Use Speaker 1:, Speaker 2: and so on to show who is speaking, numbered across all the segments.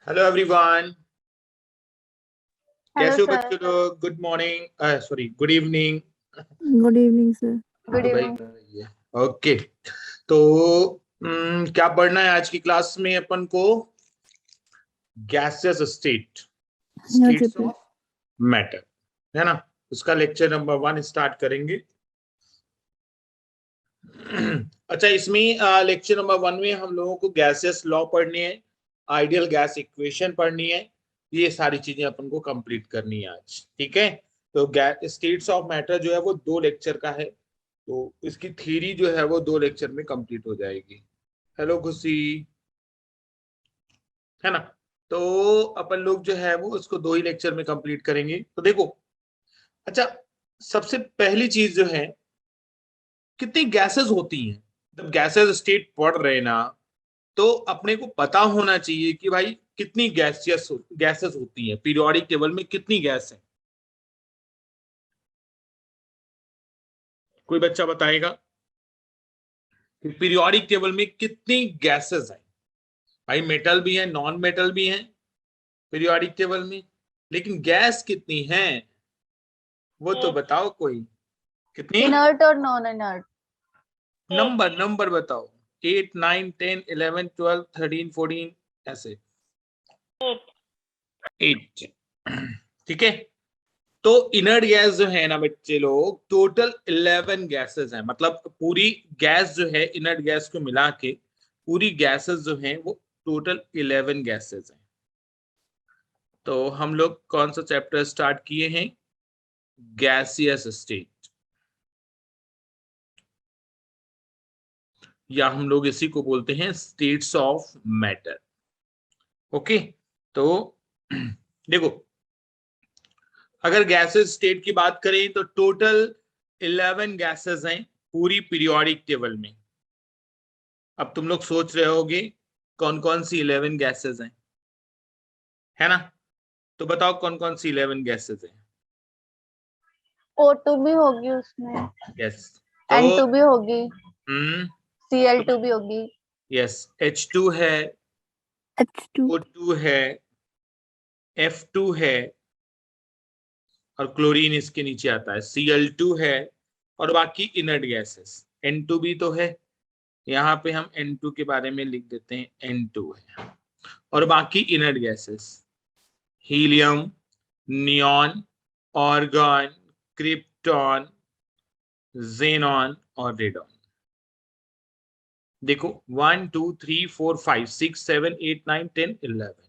Speaker 1: Hello everyone,
Speaker 2: hello
Speaker 1: कैसे हो
Speaker 2: sir.
Speaker 1: बच्चों लोग? Good morning, sorry good evening.
Speaker 3: Good evening sir.
Speaker 2: Good
Speaker 1: भाई
Speaker 2: इवनिंग।
Speaker 1: ओके। तो क्या पढ़ना है आज की क्लास में अपन को? Gases states
Speaker 3: sir.
Speaker 1: Of matter, है ना? उसका लेक्चर नंबर 1 स्टार्ट करेंगे। अच्छा, इसमें लेक्चर नंबर 1 में हम लोगों को गैसेस लॉ पढ़नी है, आइडियल गैस इक्वेशन पढ़नी है। ये सारी चीजें अपन को कंप्लीट करनी है आज, ठीक है? तो गैस स्टेट्स ऑफ मैटर जो है वो 2 लेक्चर का है, तो इसकी थ्योरी जो है वो 2 लेक्चर में कंप्लीट हो जाएगी। हेलो खुशी, है ना? तो अपन लोग जो है वो उसको 2 ही लेक्चर में कंप्लीट करेंगे। तो देखो, अच्छा, सबसे पहली चीज जो है, कितनी गैसेस होती हैं? जब गैसेस स्टेट पढ़ रहे हैं ना, तो अपने को पता होना चाहिए कि भाई कितनी गैसेस होती हैं, पीरियोडिक टेबल में कितनी गैस है। कोई बच्चा बताएगा कि पीरियोडिक टेबल में कितनी गैसेस हैं? भाई मेटल भी है, नॉन मेटल भी है पीरियोडिक टेबल में, लेकिन गैस कितनी है वो तो बताओ कोई। कितनी?
Speaker 2: इनर्ट और नॉन इनर्ट।
Speaker 1: नंबर नंबर बताओ। 8 9 10 11 12 13 14 ऐसे। 8। ठीक है। तो इनर्ट गैस जो है ना बच्चे लोग, टोटल 11 गैसेस हैं। मतलब पूरी गैस जो है, इनर्ट गैस को मिला के पूरी गैसेस जो हैं वो टोटल 11 गैसेस हैं। तो हम लोग कौन सा चैप्टर स्टार्ट किए हैं? गैसियस स्टेट, या हम लोग इसी को बोलते हैं स्टेट्स ऑफ मैटर। ओके। तो देखो, अगर गैसेस स्टेट की बात करें तो टोटल 11 गैसेस हैं पूरी पीरियोडिक टेबल में। अब तुम लोग सोच रहे होगे कौन कौन सी 11 गैसेस हैं, है ना? तो बताओ कौन कौन सी 11 गैसेस हैं?
Speaker 2: O2 भी होगी उसमें,
Speaker 1: यस। तो
Speaker 2: N2 भी होगी,
Speaker 1: हम्म
Speaker 2: Cl2 भी होगी।
Speaker 1: यस, H2 है,
Speaker 3: H2
Speaker 1: O2 है, F2 है, और क्लोरीन इसके नीचे आता है, Cl2 है, और बाकी इनर्ट गैसेस N2 भी तो है। यहाँ पे हम N2 के बारे में लिख देते हैं, N2 है। और बाकी inert gases helium, neon, organ, krypton, xenon और रेडॉन। देखो 1 2 3 4 5 6 7 8 9 10 11।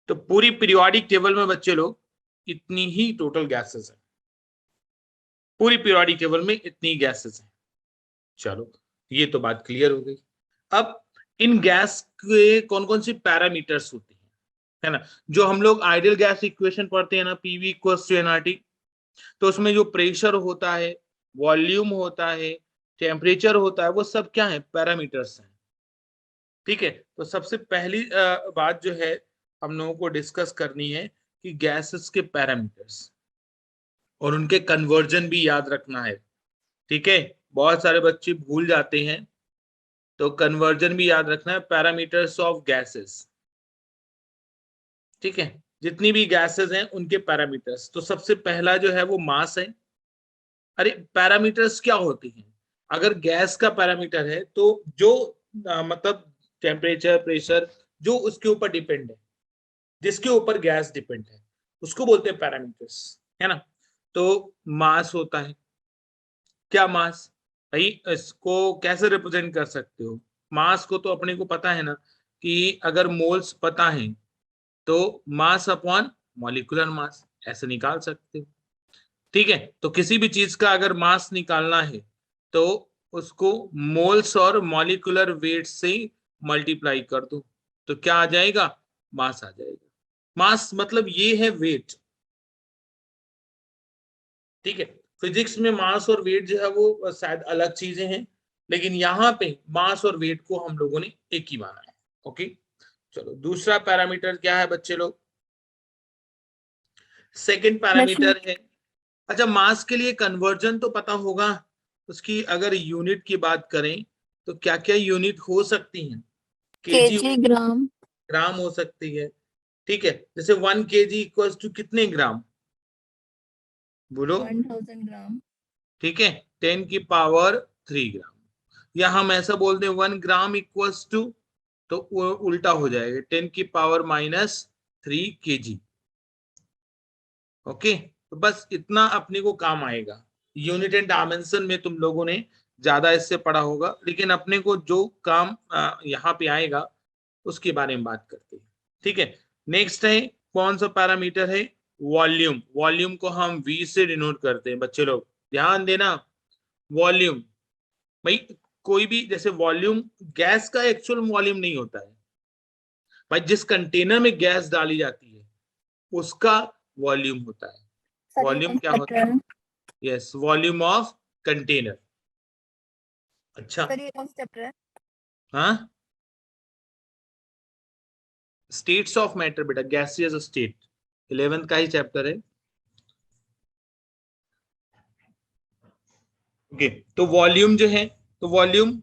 Speaker 1: तो पूरी पीरियोडिक टेबल में बच्चे लोग इतनी ही टोटल गैसेस है। पूरी पीरियोडिक टेबल में इतनी गैसेस है। चलो, ये तो बात क्लियर हो गई। अब इन गैस के कौन कौन सी पैरामीटर्स होती हैं, है ना? जो हम लोग आइडियल गैस इक्वेशन पढ़ते हैं ना, पीवी इक्वल्स टू एनआरटी, तो उसमें जो प्रेशर होता है, वॉल्यूम होता है, टेम्परेचर होता है, वो सब क्या है? पैरामीटर्स हैं। ठीक है। तो सबसे पहली बात जो है हम लोगों को डिस्कस करनी है कि गैसेस के पैरामीटर्स और उनके कन्वर्जन भी याद रखना है। ठीक है, बहुत सारे बच्चे भूल जाते हैं, तो कन्वर्जन भी याद रखना है, पैरामीटर्स ऑफ गैसेस। ठीक है, जितनी भी गैसेस हैं उनके पैरामीटर्स। तो सबसे पहला जो है वो मास है। अरे पैरामीटर्स क्या होते हैं? अगर गैस का पैरामीटर है तो जो मतलब टेम्परेचर, प्रेशर, जो उसके ऊपर डिपेंड है, जिसके ऊपर गैस डिपेंड है, उसको बोलते हैं पैरामीटर्स, है ना? तो मास होता है। क्या मास? भाई इसको कैसे रिप्रेजेंट कर सकते हो? मास को तो अपने को पता है ना, कि अगर मोल्स पता है तो मास अपॉन मॉलिक्यूलर मास ऐसे निकाल सकते हो। ठीक है, तो किसी भी चीज का अगर मास निकालना है तो उसको मोल्स और मॉलिक्यूलर वेट से मल्टीप्लाई कर दो, तो क्या आ जाएगा? मास आ जाएगा। मास मतलब ये है वेट। ठीक है, फिजिक्स में मास और वेट जो है वो शायद अलग चीजें हैं, लेकिन यहाँ पे मास और वेट को हम लोगों ने एक ही माना है। ओके, चलो दूसरा पैरामीटर क्या है बच्चे लोग? सेकंड पैरामीटर है, अच्छा मास के लिए कन्वर्जन तो पता होगा, उसकी अगर यूनिट की बात करें तो क्या क्या यूनिट हो सकती हैं? केजी,
Speaker 3: केजी, ग्राम,
Speaker 1: ग्राम हो सकती है, ठीक है, जैसे 1 kg इक्वल्स टू कितने ग्राम, बोलो।
Speaker 3: 1000 ग्राम।
Speaker 1: ठीक है, 10 की पावर 3 ग्राम, या हम ऐसा बोल दें 1 ग्राम इक्वल्स टू, तो वो उल्टा हो जाएगा 10 की पावर -3 kg। ओके, तो बस इतना अपने को काम आएगा। यूनिट एंड डायमेंशन में तुम लोगों ने ज्यादा इससे पढ़ा होगा, लेकिन अपने को जो काम यहाँ पे आएगा उसके बारे में बात करते हैं। ठीक है, नेक्स्ट है कौन सा पैरामीटर है, वॉल्यूम। वॉल्यूम को हम V से डिनोट करते हैं, बच्चे लोग ध्यान देना। वॉल्यूम भाई, कोई भी जैसे वॉल्यूम गैस का एक्चुअल वॉल्यूम नहीं होता है भाई, जिस कंटेनर में गैस डाली जाती है उसका वॉल्यूम होता है। वॉल्यूम क्या होता है, यस, वॉल्यूम ऑफ कंटेनर। अच्छा,
Speaker 3: सर ये कौन सा चैप्टर है?
Speaker 1: हाँ, स्टेट्स ऑफ मैटर बेटा, गैसियस स्टेट 11th का ही चैप्टर है। ओके, तो वॉल्यूम जो है, तो वॉल्यूम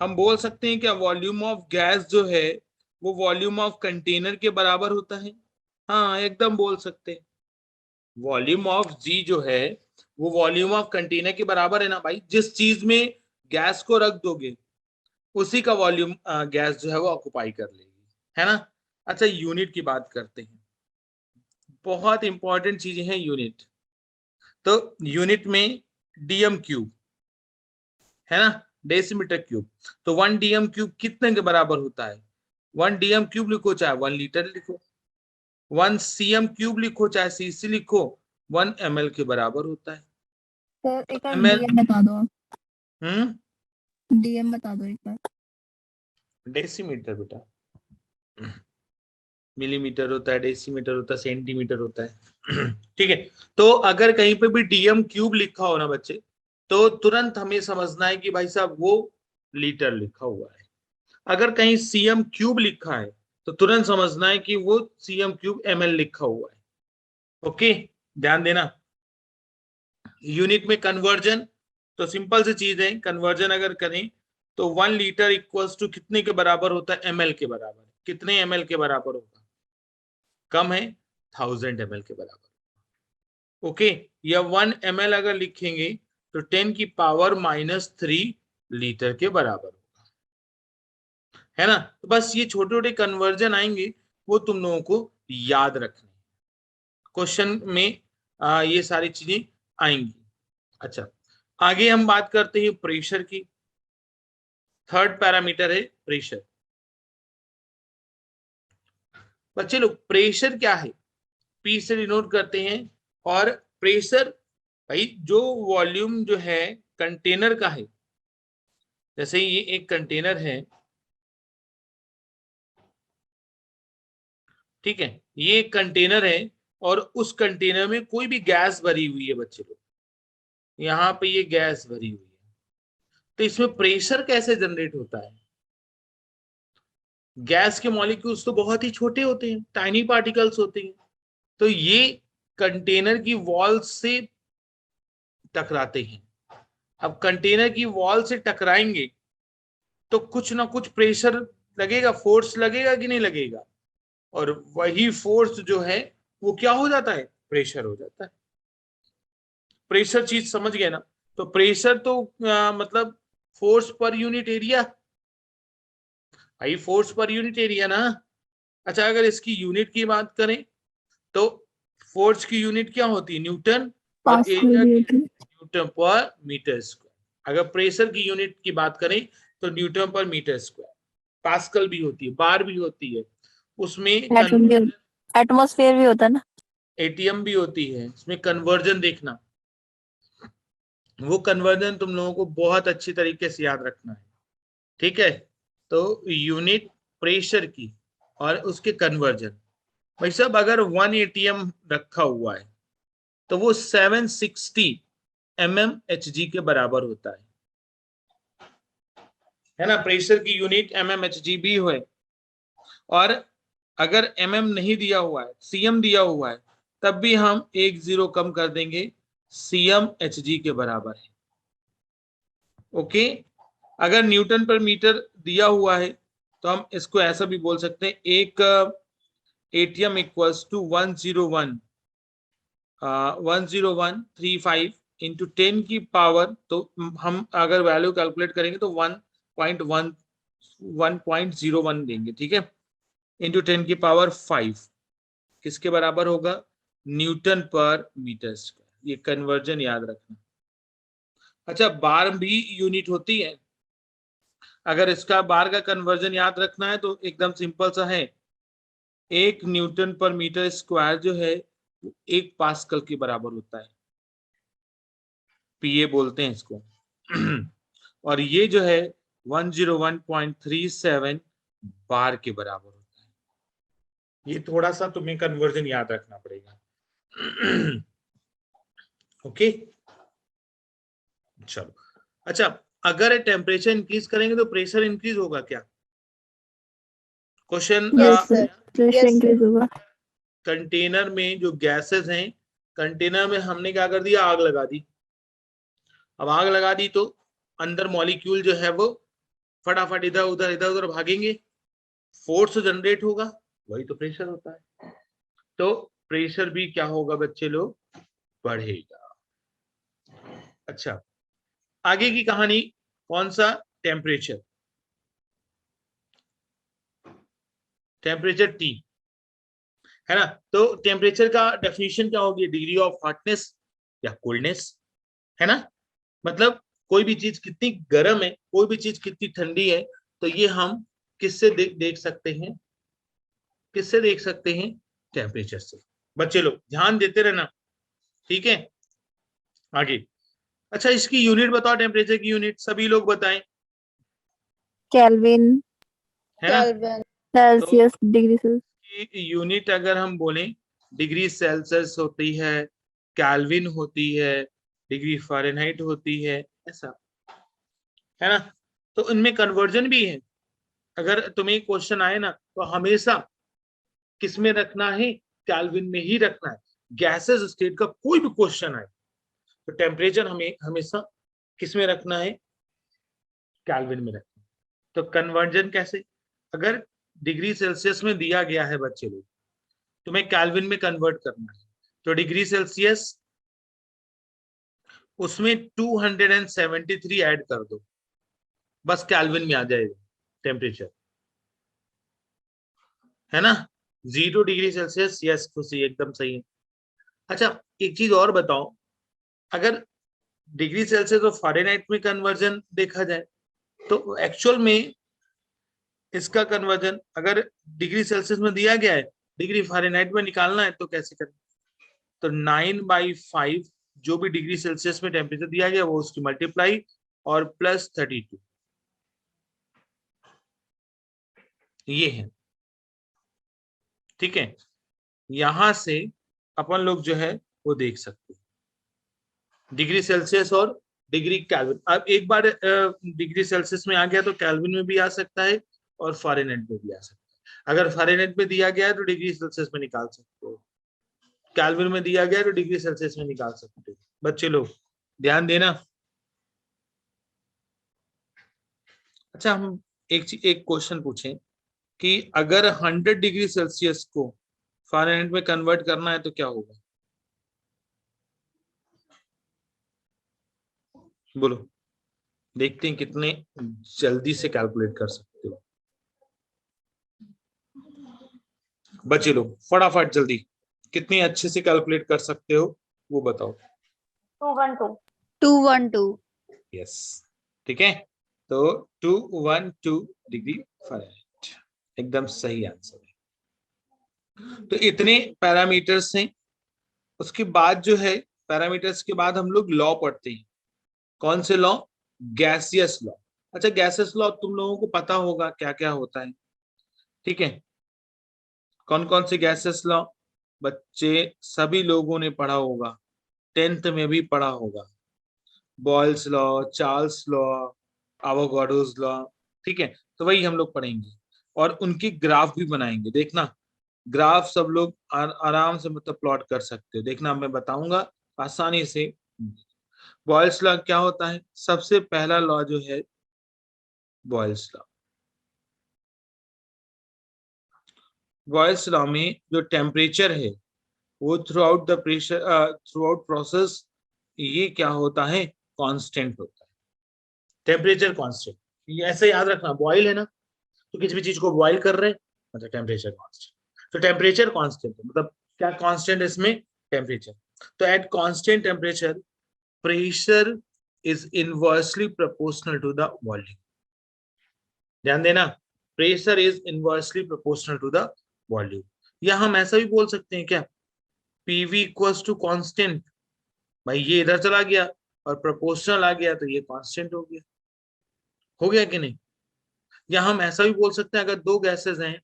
Speaker 1: हम बोल सकते हैं क्या, वॉल्यूम ऑफ गैस जो है वो वॉल्यूम ऑफ कंटेनर के बराबर होता है। हाँ, एकदम बोल सकते हैं। वॉल्यूम ऑफ जी जो है वो वॉल्यूम ऑफ कंटेनर के बराबर है ना भाई, जिस चीज में गैस को रख दोगे उसी का वॉल्यूम गैस जो है वो ऑक्युपाई कर लेगी, है ना। अच्छा, यूनिट की बात करते हैं, बहुत इंपॉर्टेंट चीजें हैं यूनिट। तो यूनिट में डीएम क्यूब है ना, डेसीमीटर क्यूब। तो 1 डीएम क्यूब कितने के बराबर होता है, 1 डीएम क्यूब लिखो चाहे 1 लीटर लिखो, 1 सीएम क्यूब लिखो चाहे सीसी लिखो, 1 ml के बराबर होता है।
Speaker 3: सर एक बार
Speaker 1: ml,
Speaker 3: डीएम बता दो आप।
Speaker 1: हम्म,
Speaker 3: डीएम बता दो एक बार।
Speaker 1: डेसीमीटर बेटा, मिलीमीटर होता है, डेसीमीटर होता है, सेंटीमीटर होता है। ठीक है, तो अगर कहीं पे भी डीएम क्यूब लिखा हो ना बच्चे, तो तुरंत हमें समझना है कि भाई साहब वो लीटर लिखा हुआ है। अगर कहीं सीएम क्यूब लिखा है तो तुरंत समझना है कि वो सीएम क्यूब ml लिखा हुआ है। ओके, ध्यान देना। यूनिट में कन्वर्जन, तो सिंपल सी चीज है, कन्वर्जन अगर करें तो 1 लीटर इक्वल्स टू कितने के बराबर होता है, ml के बराबर। कितने ml के बराबर होगा, कम है, 1000 ml के बराबर। ओके, या 1 ml अगर लिखेंगे तो 10 की पावर -3 लीटर के बराबर होगा, है ना। तो बस ये छोटे छोटे कन्वर्जन आएंगे, वो तुम लोगों को याद रखने, क्वेश्चन में ये सारी चीजें आएंगी। अच्छा, आगे हम बात करते हैं प्रेशर की। थर्ड पैरामीटर है प्रेशर। बच्चे लोग प्रेशर क्या है, पी से डिनोट करते हैं। और प्रेशर भाई जो वॉल्यूम जो है कंटेनर का है, जैसे ये एक कंटेनर है, ठीक है, ये एक कंटेनर है और उस कंटेनर में कोई भी गैस भरी हुई है बच्चे लोग, यहाँ पे ये गैस भरी हुई है, तो इसमें प्रेशर कैसे जनरेट होता है। गैस के मॉलिक्यूल्स तो बहुत ही छोटे होते हैं, टाइनी पार्टिकल्स होते हैं, तो ये कंटेनर की वॉल से टकराते हैं। अब कंटेनर की वॉल से टकराएंगे तो कुछ ना कुछ प्रेशर लगेगा, फोर्स लगेगा कि नहीं लगेगा, और वही फोर्स जो है वो क्या हो जाता है, प्रेशर हो जाता है। प्रेशर चीज समझ गए ना, तो प्रेशर तो मतलब फोर्स पर यूनिट एरिया, भाई फोर्स पर यूनिट एरिया ना। अच्छा, अगर इसकी यूनिट की बात करें तो फोर्स की यूनिट क्या होती है, न्यूटन, और
Speaker 3: पास्कल
Speaker 1: एरिया
Speaker 3: भी
Speaker 1: की
Speaker 3: होती है।
Speaker 1: न्यूटन पर मीटर स्क्वायर। अगर प्रेशर की यूनिट की बात करें तो न्यूटन पर मीटर स्क्वायर। पास्कल भी होती है, बार भी होती है, उसमें कन्वर्जन,
Speaker 3: एटमॉस्फेयर भी होता है ना।
Speaker 1: एटीएम भी होती है, इसमें कन्वर्जन देखना। वो कन्वर्जन तुम लोगों को बहुत अच्छी तरीके से याद रखना है, ठीक है। तो यूनिट प्रेशर की और उसके कन्वर्जन, भाई साहब अगर 1 एटीएम रखा हुआ है तो वो 760 mmHg के बराबर होता है ना। प्रेशर की यूनिट mmHg भी है, और अगर mm नहीं दिया हुआ है, cm दिया हुआ है, तब भी हम एक जीरो कम कर देंगे, cmHg के बराबर है। ओके, अगर न्यूटन पर मीटर दिया हुआ है तो हम इसको ऐसा भी बोल सकते हैं, एक एटीएम इक्वल्स टू 10135 इंटू 10 की पावर, तो हम अगर वैल्यू कैलकुलेट करेंगे तो 1.01 देंगे, ठीक है, इंटू 10 की पावर 5 किसके बराबर होगा, न्यूटन पर मीटर स्क्वायर। ये कन्वर्जन याद रखना। अच्छा, बार भी यूनिट होती है, अगर इसका बार का कन्वर्जन याद रखना है तो एकदम सिंपल सा है, 1 न्यूटन पर मीटर स्क्वायर जो है वो 1 पास्कल के बराबर होता है, पीए बोलते हैं इसको। और ये जो है 101.37 बार के बराबर होता है। ये थोड़ा सा तुम्हें कन्वर्जन याद रखना पड़ेगा। ओके, चलो। अच्छा, अगर टेम्परेचर इंक्रीज करेंगे तो प्रेशर इंक्रीज होगा क्या? Question.
Speaker 2: Yes, sir.
Speaker 3: Pressure
Speaker 2: Yes,
Speaker 3: increase होगा।
Speaker 1: कंटेनर में जो गैसेस हैं, कंटेनर में हमने क्या कर दिया, आग लगा दी। अब आग लगा दी तो अंदर मॉलिक्यूल जो है वो फटाफट इधर उधर इधर उधर भागेंगे, फोर्स जनरेट होगा, वही तो प्रेशर होता है। तो प्रेशर भी क्या होगा बच्चे लोग, बढ़ेगा। अच्छा, आगे की कहानी, कौन सा, टेम्परेचर, टेम्परेचर T है ना। तो टेम्परेचर का डेफिनेशन क्या होगी, डिग्री ऑफ हॉटनेस या कोल्डनेस, है ना। मतलब कोई भी चीज कितनी गर्म है, कोई भी चीज कितनी ठंडी है, तो ये हम किससे देख सकते हैं, किससे देख सकते हैं, टेम्परेचर से। बच्चे लोग ध्यान देते रहना, ठीक है। आगे, अच्छा इसकी यूनिट बताओ, टेम्परेचर की यूनिट सभी लोग बताएं,
Speaker 3: केल्विन,
Speaker 1: है ना।
Speaker 2: Kelvin.
Speaker 3: Celsius, degree Celsius.
Speaker 1: Unit अगर हम बोलें, डिग्री सेल्सियस होती है, केल्विन होती है, डिग्री फ़ारेनहाइट होती है, ऐसा, है ना। तो इनमें कन्वर्जन भी है। अगर तुम्हें क्वेश्चन आए ना तो हमेशा किसमें रखना है, केल्विन में ही रखना है। गैसेस स्टेट का कोई भी क्वेश्चन आए तो टेम्परेचर हमें हमेशा किसमें रखना है, केल्विन में रखना है। तो कन्वर्जन कैसे, अगर डिग्री सेल्सियस में दिया गया है बच्चे लोग, तुम्हें केल्विन में कन्वर्ट करना है, तो डिग्री सेल्सियस उसमें 273 ऐड कर दो, बस केल्विन में आ जाएगा टेम्परेचर, है ना। 0 डिग्री सेल्सियस, यस खुशी एकदम सही है। अच्छा, एक चीज और बताओ, अगर डिग्री सेल्सियस और फ़ारेनहाइट में कन्वर्जन देखा जाए तो एक्चुअल में इसका कन्वर्जन अगर डिग्री सेल्सियस में दिया गया है, डिग्री फ़ारेनहाइट में निकालना है तो कैसे करें, तो 9/5 जो भी डिग्री सेल्सियस में टेम्परेचर दिया गया वो उसकी मल्टीप्लाई और प्लस 32, ये है, ठीक है। यहां से अपन लोग जो है वो देख सकते हैं डिग्री सेल्सियस और डिग्री केल्विन। अब एक बार डिग्री सेल्सियस में आ गया तो केल्विन में भी आ सकता है और फ़ारेनहाइट में भी आ सकता है। अगर फ़ारेनहाइट में दिया गया है तो डिग्री सेल्सियस में निकाल सकते हो, केल्विन में दिया गया है तो डिग्री सेल्सियस में निकाल सकते हो। बच्चे लोग ध्यान देना। अच्छा, हम एक क्वेश्चन पूछें कि अगर 100 डिग्री सेल्सियस को फ़ारेनहाइट में कन्वर्ट करना है तो क्या होगा, बोलो, देखते हैं कितने जल्दी से कैलकुलेट कर सकते हो बच्चे लोग, फटाफट जल्दी, कितने अच्छे से कैलकुलेट कर सकते हो वो बताओ।
Speaker 3: 212।
Speaker 2: 212.
Speaker 1: यस, ठीक है, तो 212 डिग्री फ़ारेनहाइट एकदम सही आंसर है। तो इतने पैरामीटर्स हैं। उसके बाद जो है, पैरामीटर्स के बाद हम लोग लॉ पढ़ते हैं। कौन से लॉ, गैसियस लॉ। अच्छा, गैसियस लॉ तुम लोगों को पता होगा क्या क्या होता है, ठीक है। कौन कौन से गैसेस लॉ बच्चे सभी लोगों ने पढ़ा होगा, 10th में भी पढ़ा होगा, Boyle's law, Charles law, Avogadro's law, ठीक है। तो वही हम लोग पढ़ेंगे और उनकी ग्राफ भी बनाएंगे, देखना ग्राफ सब लोग आराम से मतलब प्लॉट कर सकते हो, देखना मैं बताऊंगा आसानी से। बॉयल्स लॉ क्या होता है, सबसे पहला लॉ जो है बॉयल्स लॉ, बॉयल्स लॉ में जो टेम्परेचर है वो through out the pressure through out process ये क्या होता है, कांस्टेंट होता है, टेम्परेचर कांस्टेंट। ये ऐसे याद रखना, बॉयल है ना, तो किसी भी चीज को बॉयल कर रहे हैं मतलब टेम्परेचर कांस्टेंट। तो टेम्परेचर कांस्टेंट है, मतलब क्या कांस्टेंट है इसमें, टेम्परेचर। तो at constant temperature pressure is inversely proportional to the volume. ध्यान देना, pressure is inversely proportional to the volume. या हम ऐसा भी बोल सकते हैं क्या, पीवी इक्वल्स टू कांस्टेंट, भाई ये इधर चला गया और प्रोपोर्शनल आ गया तो ये कांस्टेंट हो गया कि नहीं। या हम ऐसा भी बोल सकते हैं, अगर दो गैसेस हैं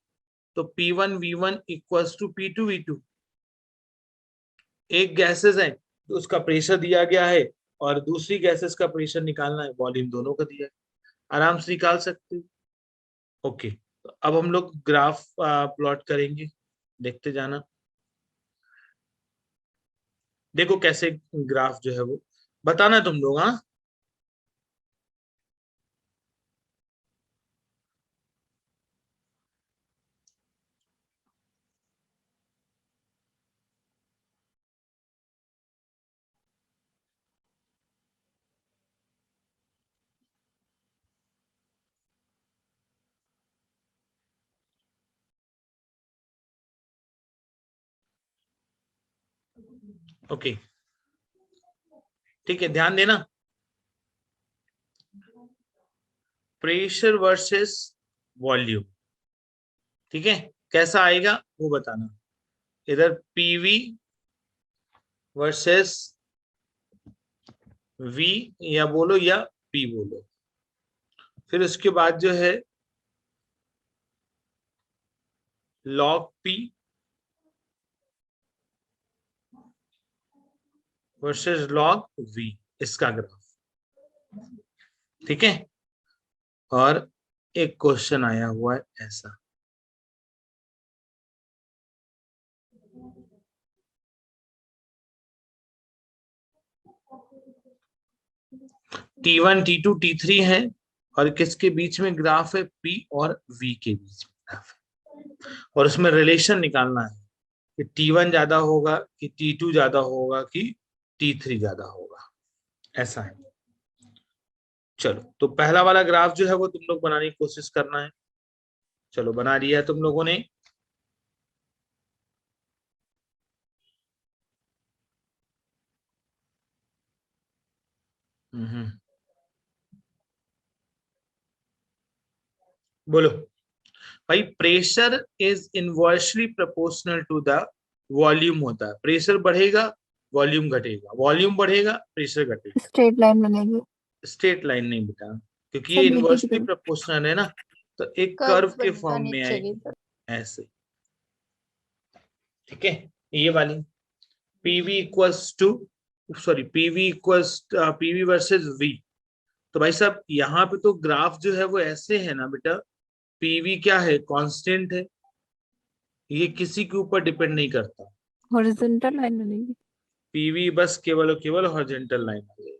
Speaker 1: तो P1 V1 equals to P2 V2। एक गैसेस है तो उसका प्रेशर दिया गया है और दूसरी गैसेस का प्रेशर निकालना है, वॉल्यूम दोनों का दिया है, आराम से निकाल सकते हो। ओके, तो अब हम लोग ग्राफ प्लॉट करेंगे, देखते जाना। देखो कैसे ग्राफ जो है वो बताना तुम लोग, हाँ। ओके ठीक है, ध्यान देना, प्रेशर वर्सेस वॉल्यूम, ठीक है, कैसा आएगा वो बताना। इधर पीवी वर्सेस वी या बोलो या पी बोलो, फिर उसके बाद जो है log p versus log v, इसका ग्राफ, ठीक है। और एक क्वेश्चन आया हुआ है ऐसा, T1 T2 T3 है और किसके बीच में ग्राफ है, P और V के बीच में ग्राफ है, और उसमें रिलेशन निकालना है कि T1 ज्यादा होगा कि T2 ज्यादा होगा कि T3 ज्यादा होगा, ऐसा है। चलो तो पहला वाला ग्राफ जो है वो तुम लोग बनाने की कोशिश करना है। चलो बना लिया है तुम लोगों ने। बोलो भाई, pressure is inversely proportional to the volume होता है, प्रेशर बढ़ेगा वॉल्यूम घटेगा, वॉल्यूम बढ़ेगा प्रेशर घटेगा।
Speaker 3: स्ट्रेट लाइन बनेगी।
Speaker 1: स्ट्रेट लाइन नहीं बेटा, क्योंकि ये
Speaker 3: सब नीचे की
Speaker 1: इनवर्सली
Speaker 3: तरफ।
Speaker 1: प्रोपोर्शनल है ना, तो एक कर्व
Speaker 2: कर्व
Speaker 1: के
Speaker 2: बनेगा
Speaker 1: फॉर्म में
Speaker 2: नीचे की
Speaker 1: आएगी
Speaker 2: तरफ।
Speaker 1: ऐसे, ठीक है। ये वाली PV equals to, sorry PV versus V. तो भाई साहब यहाँ पे तो ग्राफ जो है वो ऐसे है ना बेटा, पीवी क्या है, कांस्टेंट है, ये किसी के ऊपर डिपेंड नहीं करता,
Speaker 3: हॉरिजॉन्टल लाइन बनेगी।
Speaker 1: पीवी बस केवल और केवल हॉरिजॉन्टल लाइन है।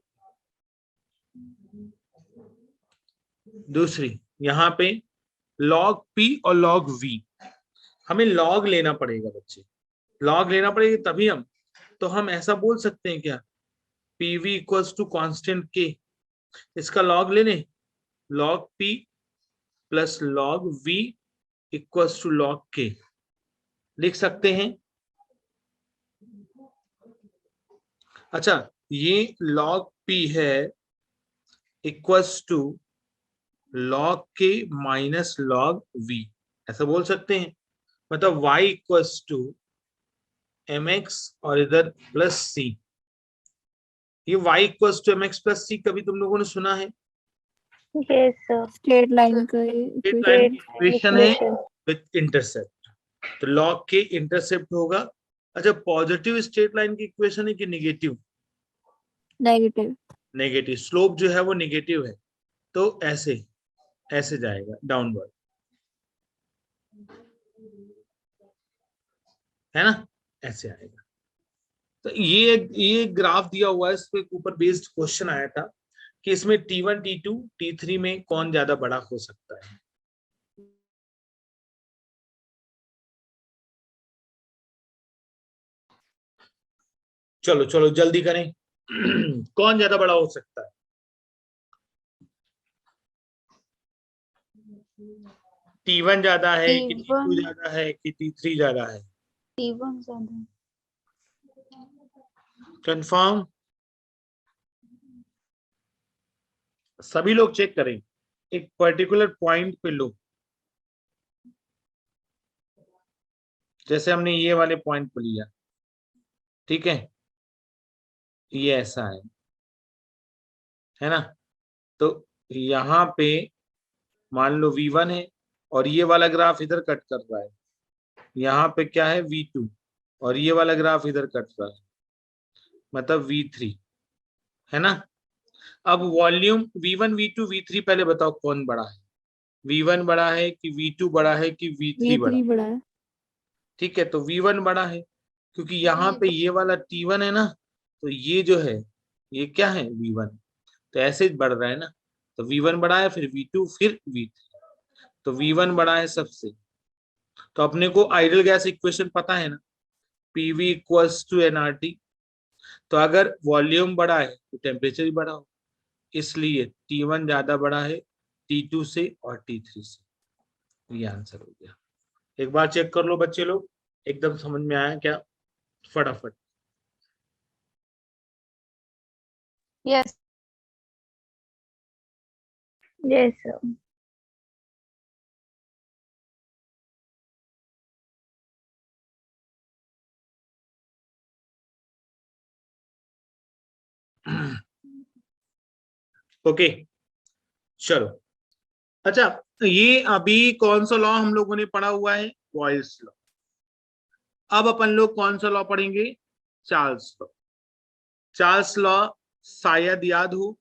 Speaker 1: दूसरी यहाँ पे लॉग पी और लॉग वी, हमें लॉग लेना पड़ेगा बच्चे, लॉग लेना पड़ेगा तभी हम, तो हम ऐसा बोल सकते हैं क्या, पीवी इक्वल्स टू कांस्टेंट के, इसका लॉग लेने, log p plus log v equals to log k, लिख सकते हैं। अच्छा, ये लॉग पी है equals to log k minus log v, ऐसा बोल सकते हैं, मतलब y इक्वल्स टू mx और इधर प्लस सी। ये y equals to mx plus C कभी तुम लोगों ने सुना है,
Speaker 3: यस सर। स्ट्रेट लाइन का
Speaker 1: स्ट्रेट लाइन की इक्वेशन है
Speaker 3: इक्वेशन।
Speaker 1: विद इंटरसेप्ट, तो लॉग के इंटरसेप्ट होगा। अच्छा, पॉजिटिव स्ट्रेट लाइन की इक्वेशन है कि निगेटिव,
Speaker 3: नेगेटिव।
Speaker 1: नेगेटिव, स्लोप जो है वो निगेटिव है, तो ऐसे ऐसे जाएगा डाउनवर्ड, है ना, ऐसे आएगा। तो ये ग्राफ दिया हुआ है, इस पे ऊपर बेस्ड क्वेश्चन आया था कि इसमें T1 T2 T3 में कौन ज्यादा बड़ा हो सकता है। चलो चलो जल्दी करें। कौन ज्यादा बड़ा हो सकता है? T1 ज्यादा है कि T2
Speaker 2: T1
Speaker 1: ज्यादा है कि T3 ज्यादा है?
Speaker 2: T1 ज्यादा।
Speaker 1: कंफर्म? सभी लोग चेक करें, एक पर्टिकुलर पॉइंट पे लो, जैसे हमने ये वाले पॉइंट पे लिया, ठीक है, ये ऐसा है ना? तो यहाँ पे मान लो V1 है और ये वाला ग्राफ इधर कट कर रहा है, यहाँ पे क्या है V2 और ये वाला ग्राफ इधर कट रहा है, मतलब V3, है ना? अब वॉल्यूम V1 V2 V3 पहले बताओ कौन बड़ा है? V1 बड़ा है कि V2 बड़ा है कि V3 बड़ा?
Speaker 3: V3 बड़ा है।
Speaker 1: ठीक है, तो V1 बड़ा है क्योंकि यहाँ पे ये वाला T1 है ना, तो ये जो है ये क्या है V1, तो ऐसे ही बढ़ रहा है ना, तो V1 बड़ा है, फिर V2, फिर V3, तो V1 बड़ा है सबसे। तो अपने को आइडियल गैस इक्वेशन पता है ना, PV इक्वल्स टू nRT। तो अगर वॉल्यूम बड़ा है तो टेम्परेचर भी बड़ा हो, इसलिए T1 ज्यादा बड़ा है T2 से और T3 से। ये आंसर हो गया। एक बार चेक कर लो बच्चे लोग, एकदम समझ में आया क्या? फटाफट।
Speaker 2: Yes.
Speaker 3: Yes, sir.
Speaker 1: ओके चलो। अच्छा, ये अभी कौन सा लॉ हम लोगों ने पढ़ा हुआ है? Boyle's law. अब अपन लोग कौन सा लॉ पढ़ेंगे? Charles law. चार्ल्स लॉ शायद याद हो।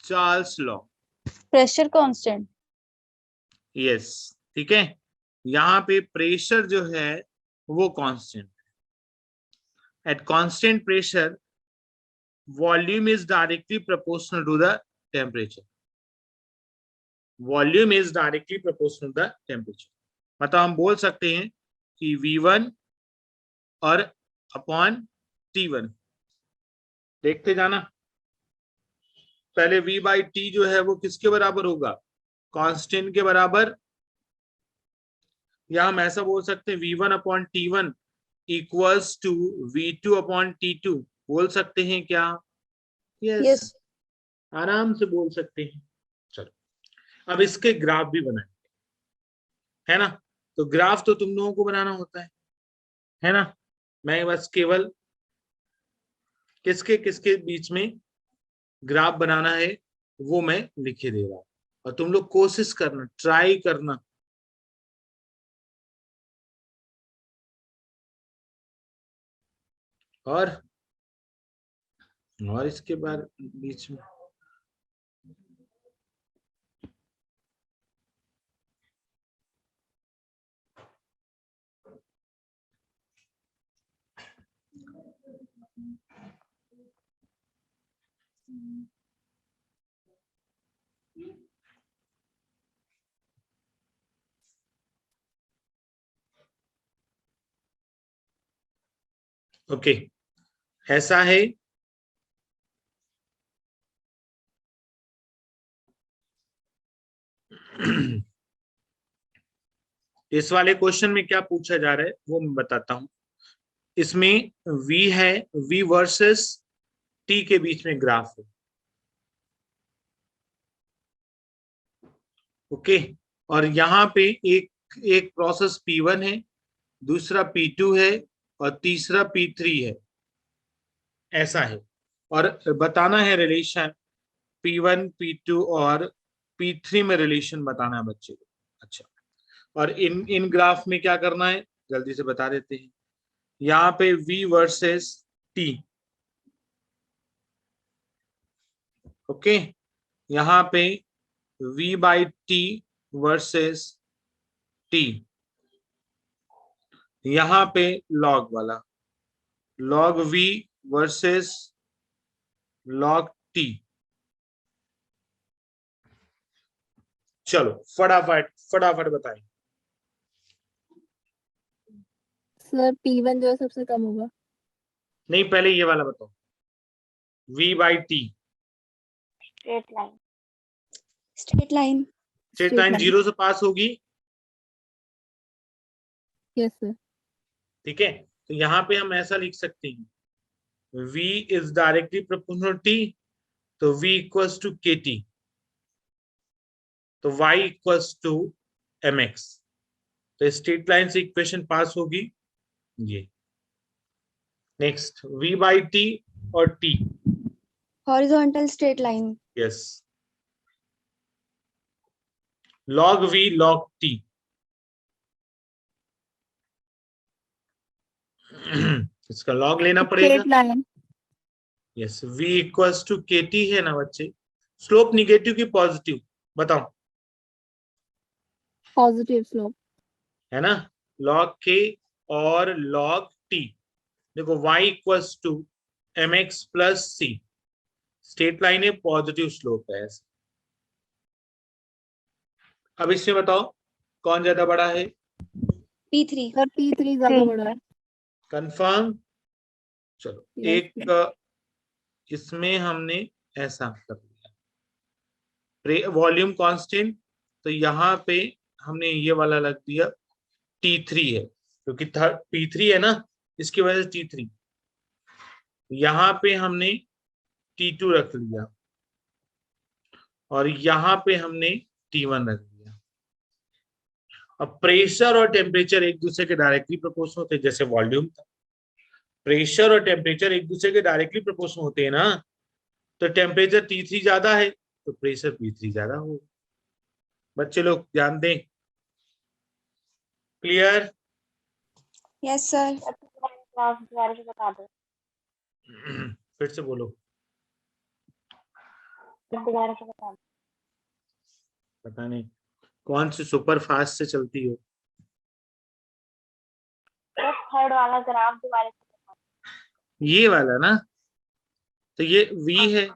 Speaker 1: Charles law,
Speaker 2: Pressure constant.
Speaker 1: Yes, ठीक है। यहाँ पे प्रेशर जो है वो constant, at constant pressure volume is directly proportional to the temperature. Volume is directly proportional to the temperature, मतलब हम बोल सकते हैं कि V1 और अपॉन T1। देखते जाना, पहले V बाई टी जो है वो किसके बराबर होगा? कांस्टेंट के बराबर, या हम ऐसा बोल सकते हैं V1 upon T1 equals to V2 upon T2। बोल सकते हैं क्या? Yes,
Speaker 2: Yes.
Speaker 1: आराम से बोल सकते हैं। चलो अब इसके ग्राफ भी बनाएंगे, है ना? तो ग्राफ तो तुम लोगों को बनाना होता है ना? मैं बस केवल किसके किसके बीच में ग्राफ बनाना है वो मैं लिखे दे रहा हूं, और तुम लोग कोशिश करना, ट्राई करना। और इसके बाद बीच में ओके ऐसा है। इस वाले क्वेश्चन में क्या पूछा जा रहा है वो मैं बताता हूं। इसमें V है, V वर्सेस T के बीच में ग्राफ है। ओके, और यहाँ पे एक एक प्रोसेस P1 है, दूसरा P2 है और तीसरा P3 है, ऐसा है। और बताना है रिलेशन P1 P2 और P3 में रिलेशन बताना है बच्चे को। अच्छा, और इन इन ग्राफ में क्या करना है जल्दी से बता देते हैं। यहाँ पे V वर्सेस T, ओके, यहाँ पे V by T versus T, यहाँ पे लॉग वाला log V versus log T, चलो फटाफट फटाफट बताएं।
Speaker 3: सर P1 जो है सबसे कम होगा।
Speaker 1: नहीं, पहले ये वाला बताओ, v by T.
Speaker 2: Straight line. Straight line.
Speaker 1: Straight
Speaker 3: Straight
Speaker 1: line
Speaker 3: line.
Speaker 1: Zero से पास होगी,
Speaker 3: Yes sir.
Speaker 1: ठीक है। तो यहाँ पे हम ऐसा लिख सकते हैं, v is directly proportional t, तो v equals to k T, तो y इक्वल्स टू mx। तो स्ट्रेट लाइन से इक्वेशन पास होगी ये। नेक्स्ट v बाई टी और t।
Speaker 2: Horizontal straight line.
Speaker 1: Yes, log v log t। इसका log लेना पड़ेगा।
Speaker 3: Straight line.
Speaker 1: Yes, v equals to k T है ना बच्चे। स्लोप निगेटिव की पॉजिटिव बताओ,
Speaker 3: Positive slope.
Speaker 1: है ना, log k और log t। देखो y equals to mx plus c, straight line है, पॉजिटिव स्लोप है। अब इसमें बताओ कौन ज्यादा बड़ा है।
Speaker 2: P3।
Speaker 3: सर P3 ज्यादा बड़ा है।
Speaker 1: कंफर्म। चलो
Speaker 3: Yes,
Speaker 1: एक इसमें हमने ऐसा कर लिया, वॉल्यूम कांस्टेंट, तो यहाँ पे हमने ये वाला लग दिया T3 है, क्योंकि P3 है ना, इसकी वजह से T3। यहाँ पे हमने T2 रख लिया और यहाँ पे हमने T1 रख दिया। अब प्रेशर और टेम्परेचर एक दूसरे के डायरेक्टली प्रोपोर्शनल होते हैं, जैसे वॉल्यूम था। प्रेशर और टेम्परेचर एक दूसरे के डायरेक्टली प्रोपोर्शनल होते हैं ना, तो टेम्परेचर T3 ज्यादा है तो प्रेशर P3 ज्यादा होगा। बच्चे लोग ध्यान दें। क्लियर?
Speaker 2: Yes sir.
Speaker 3: बता दो।
Speaker 1: फिर से बोलो।
Speaker 3: दोबारा से बता दो।
Speaker 1: पता नहीं कौन सी सुपर फास्ट से चलती हो।
Speaker 3: थर्ड वाला ग्राफ दोबारा से बता दो।
Speaker 1: ये वाला ना, तो ये v है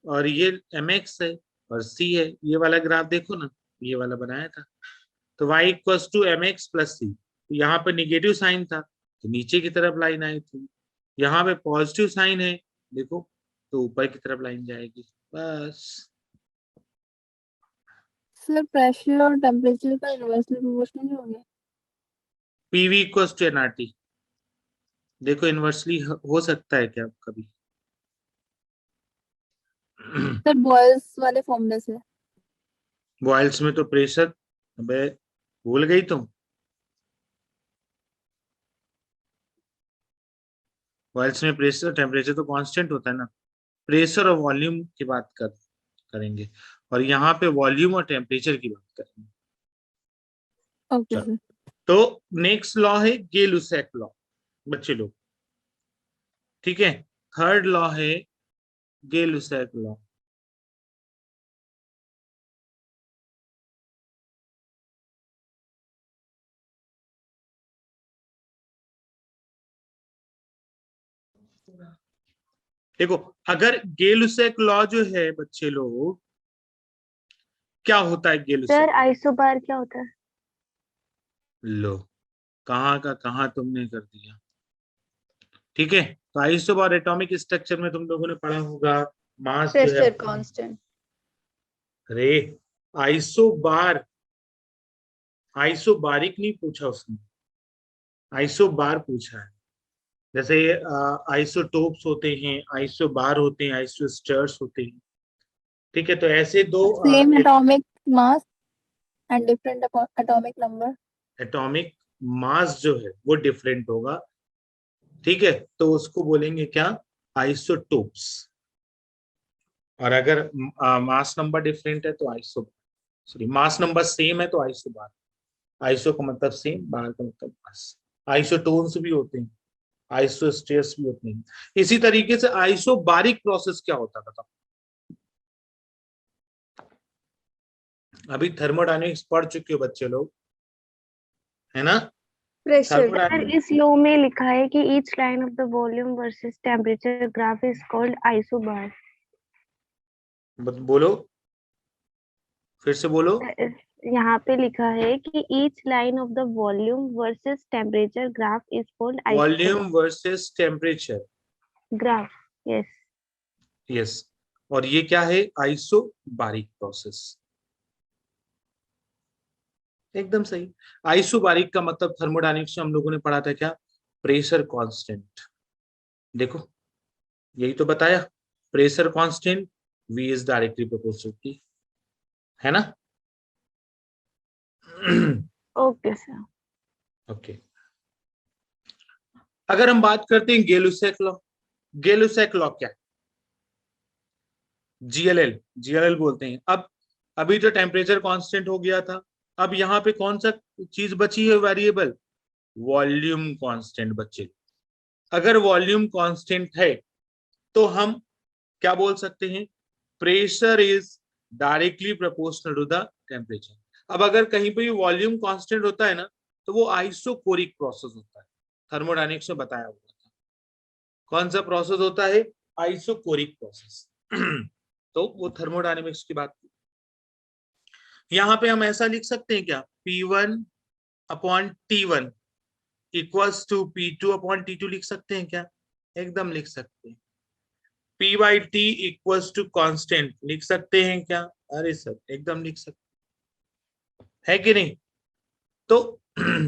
Speaker 1: और ये mx है और c है। ये वाला ग्राफ देखो ना, ये वाला बनाया था, तो y equals to mx plus c। तो यहाँ पे निगेटिव साइन था तो नीचे की तरफ लाइन आई थी, यहाँ पे पॉजिटिव साइन है देखो, तो ऊपर की तरफ लाइन जाएगी। बस।
Speaker 3: सर प्रेशर और टेम्परेचर का इनवर्सली प्रोपोर्शनल हो गया।
Speaker 1: pv equals to nRT। देखो इनवर्सली हो सकता है क्या कभी?
Speaker 3: सर बॉयल्स वाले फॉर्मूले से।
Speaker 1: बॉयल्स में तो प्रेशर, अबे भूल गई तुम। बॉयल्स में प्रेशर टेम्परेचर तो कांस्टेंट होता है ना। प्रेशर और वॉल्यूम की बात करेंगे और यहाँ पे वॉल्यूम और टेम्परेचर की बात करेंगे।
Speaker 3: ओके
Speaker 1: चलो,
Speaker 3: सर।
Speaker 1: तो नेक्स्ट लॉ है गे-लुसैक लॉ बच्चे लोग, ठीक है। थर्ड लॉ है गे-लुसैक लॉ। देखो अगर गे-लुसैक लॉ जो है बच्चे लोग, क्या होता है गे-लुसैक?
Speaker 3: सर आइसोबार क्या होता है?
Speaker 1: लो, कहाँ का कहाँ तुमने कर दिया। ठीक है, तो आइसोबार एटॉमिक स्ट्रक्चर में तुम लोगों ने पढ़ा होगा, मास जो है।
Speaker 2: Pressure constant.
Speaker 1: अरे आइसोबार, आइसोबारिक नहीं पूछा उसने, आइसोबार पूछा है। जैसे आइसोटोप्स होते हैं, आइसोबार होते हैं, आइसोस्टर्स होते हैं, ठीक है। तो ऐसे दो
Speaker 3: same atomic mass and different atomic number.
Speaker 1: Atomic mass जो है वो डिफरेंट होगा, ठीक है, तो उसको बोलेंगे क्या? आइसोटोप्स। और अगर मास नंबर डिफरेंट है तो सॉरी मास नंबर सेम है तो आइसोबार। आइसो का मतलब सेम, बार का मतलब मास। आइसोटोन्स भी होते हैं, आइसोस्टेयर्स भी होते हैं। इसी तरीके से आइसोबारिक प्रोसेस क्या होता है बताओ? अभी थर्मोडायनेमिक्स पढ़ चुके हो बच्चे लोग, है ना?
Speaker 2: प्रेशर।
Speaker 3: सर इस लॉ में लिखा है कि each line of the volume versus temperature graph is called isobar.
Speaker 1: बोलो। फिर से बोलो।
Speaker 3: यहाँ पे लिखा है कि each line of the volume versus temperature graph is called
Speaker 1: volume
Speaker 3: isograph.
Speaker 1: Versus temperature,
Speaker 3: Graph, yes.
Speaker 1: Yes. और ये क्या है? Isobaric process. एकदम सही। आइसोबारिक का मतलब थर्मोडायनेमिक्स में हम लोगों ने पढ़ा था क्या? Pressure constant. देखो यही तो बताया, pressure constant V is directly proportional T, है ना?
Speaker 3: Okay, sir.
Speaker 1: ओके। अगर हम बात करते हैं गेलुसेक लॉ, गेलुसेक लॉ क्या है? जीएलएल बोलते हैं। अब अभी तो टेम्परेचर कांस्टेंट हो गया था, अब यहाँ पे कौन सा चीज बची है वेरिएबल? वॉल्यूम कांस्टेंट बचे। अगर वॉल्यूम कांस्टेंट है तो हम क्या बोल सकते हैं? Pressure is directly proportional to the temperature. अब अगर कहीं पे वॉल्यूम कांस्टेंट होता है ना, तो वो आइसोकोरिक प्रोसेस होता है। थर्मोडायनेमिक्स में बताया हुआ था। कौन सा प्रोसेस होता है? Isochoric process. तो वो थर्मोडायनेमिक्स की बात। यहाँ पे हम ऐसा लिख सकते हैं क्या? P1 upon T1 equals to P2 upon T2 लिख सकते हैं क्या? एकदम लिख सकते हैं। P by T equals to constant लिख सकते हैं क्या? अरे सर एकदम लिख सकते है कि नहीं? तो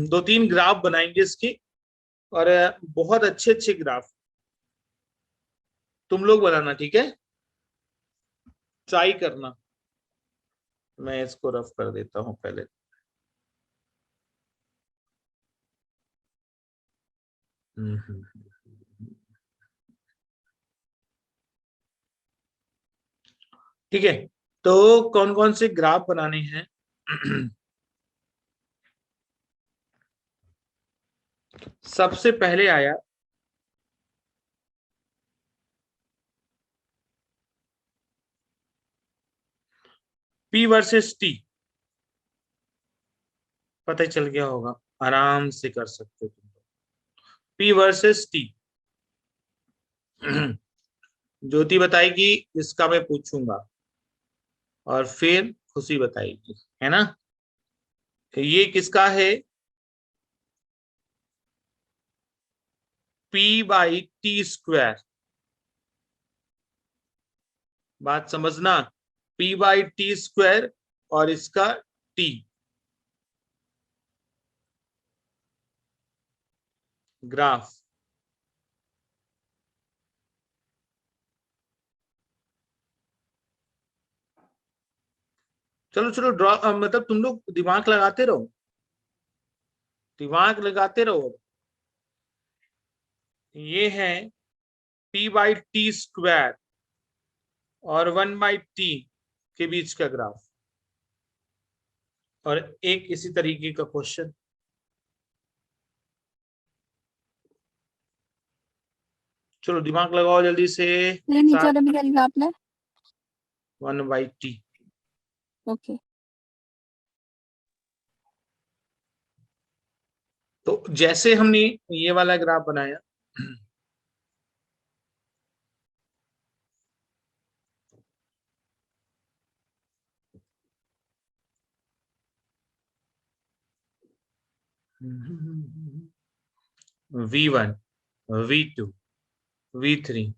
Speaker 1: दो तीन ग्राफ बनाएंगे इसके, और बहुत अच्छे अच्छे ग्राफ तुम लोग बनाना, ठीक है? ट्राई करना। मैं इसको रफ कर देता हूं पहले। ठीक है, तो कौन कौन से ग्राफ बनाने हैं? सबसे पहले आया P वर्सेस T। पता चल गया होगा, आराम से कर सकते हो तुम। P versus T। ज्योति बताएगी, इसका मैं पूछूंगा, और फिर खुशी बताएगी, है ना? ये किसका है? P by T square. बात समझना, P बाई T स्क्वायर और इसका T। ग्राफ चलो चलो ड्रॉ, मतलब तुम लोग दिमाग लगाते रहो, दिमाग लगाते रहो। ये है P बाई T स्क्वायर और 1 बाई T के बीच का ग्राफ, और एक इसी तरीके का क्वेश्चन। चलो दिमाग लगाओ जल्दी से।
Speaker 2: नीचे वाले में क्या लिखा आपने?
Speaker 1: 1 बाई T।
Speaker 2: ओके।
Speaker 1: तो जैसे हमने ये वाला ग्राफ बनाया, V1, V2, V3,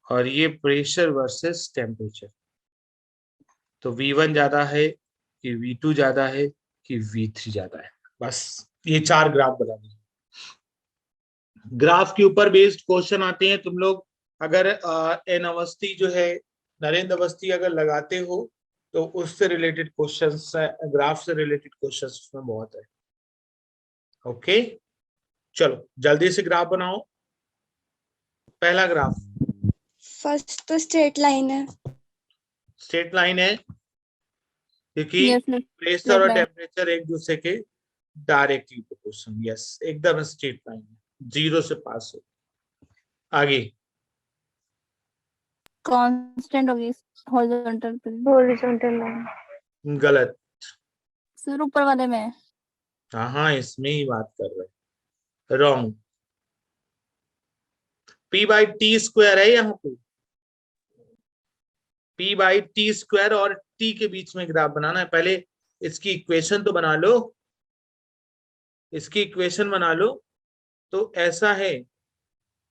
Speaker 1: और ये प्रेशर वर्सेस टेम्परेचर। तो V1 ज्यादा है कि V2 ज्यादा है कि V3 ज्यादा है? बस ये चार ग्राफ बनाने। ग्राफ के ऊपर बेस्ड क्वेश्चन आते हैं। तुम लोग अगर एन अवस्थी जो है, नरेंद्र अवस्थी अगर लगाते हो तो उससे रिलेटेड क्वेश्चंस, ग्राफ से रिलेटेड क्वेश्चंस उसमें बहुत है। ओके, चलो जल्दी से ग्राफ बनाओ। पहला ग्राफ
Speaker 2: फर्स्ट तो स्ट्रेट लाइन है।
Speaker 1: स्ट्रेट लाइन है, क्योंकि
Speaker 2: Yes,
Speaker 1: प्रेशर
Speaker 2: straight
Speaker 1: और
Speaker 2: line.
Speaker 1: टेम्परेचर एक दूसरे के डायरेक्टली प्रोपोर्शनल। यस, एकदम स्ट्रेट लाइन है, जीरो से पास हो। आगे
Speaker 2: कांस्टेंट होगी हॉरिजॉन्टल पे।
Speaker 3: Horizontal line.
Speaker 1: गलत।
Speaker 2: सर ऊपर वाले में।
Speaker 1: हाँ हाँ, इसमें ही बात कर रहे। Wrong. P by T square है यहाँ पे, P बाई टी स्क्वायर और T के बीच में ग्राफ बनाना है। पहले इसकी इक्वेशन तो बना लो, इसकी इक्वेशन बना लो। तो ऐसा है